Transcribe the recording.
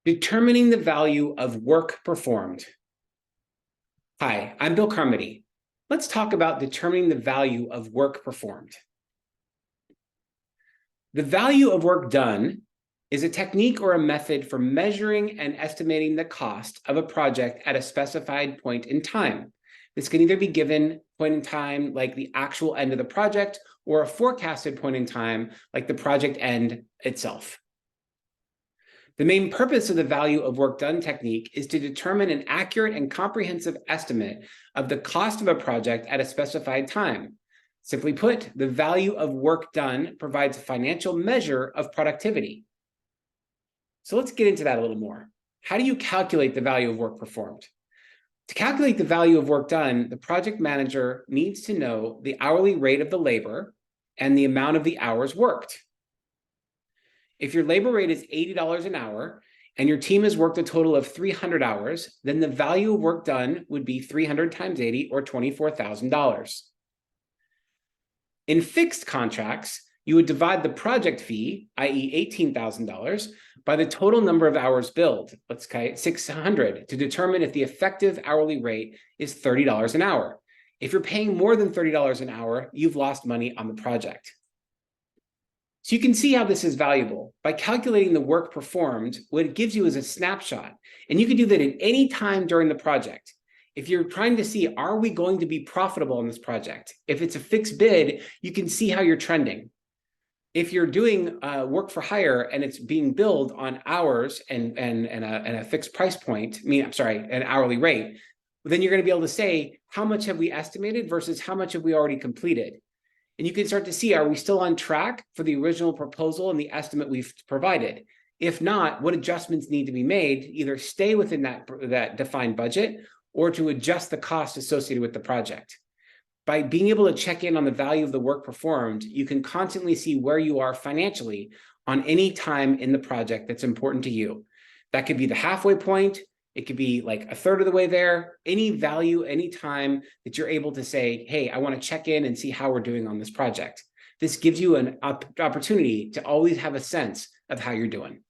Determining the value of work performed. Hi, I'm Bill Carmody. Let's talk about determining the value of work performed. The value of work done is a technique or a method for measuring and estimating the cost of a project at a specified point in time. This can either be given point in time, like the actual end of the project, or a forecasted point in time, like the project end itself. The main purpose of the value of work done technique is to determine an accurate and comprehensive estimate of the cost of a project at a specified time. Simply put, the value of work done provides a financial measure of productivity. So let's get into that a little more. How do you calculate the value of work performed? To calculate the value of work done, the project manager needs to know the hourly rate of the labor and the amount of the hours worked. If your labor rate is $80 an hour and your team has worked a total of 300 hours, then the value of work done would be 300 times 80 or $24,000. In fixed contracts, you would divide the project fee, i.e. $18,000, by the total number of hours billed, let's say 600, to determine if the effective hourly rate is $30 an hour. If you're paying more than $30 an hour, you've lost money on the project. So you can see how this is valuable. By calculating the work performed, what it gives you is a snapshot. And you can do that at any time during the project. If you're trying to see, are we going to be profitable on this project? If it's a fixed bid, you can see how you're trending. If you're doing work for hire and it's being billed on hours and a fixed price point, an hourly rate, then you're going to be able to say, how much have we estimated versus how much have we already completed? And you can start to see, are we still on track for the original proposal and the estimate we've provided? If not, what adjustments need to be made, either stay within that defined budget or to adjust the cost associated with the project. By being able to check in on the value of the work performed, you can constantly see where you are financially on any time in the project that's important to you. That could be the halfway point. It could be like a third of the way there, any value, any time that you're able to say, hey, I want to check in and see how we're doing on this project. This gives you an opportunity to always have a sense of how you're doing.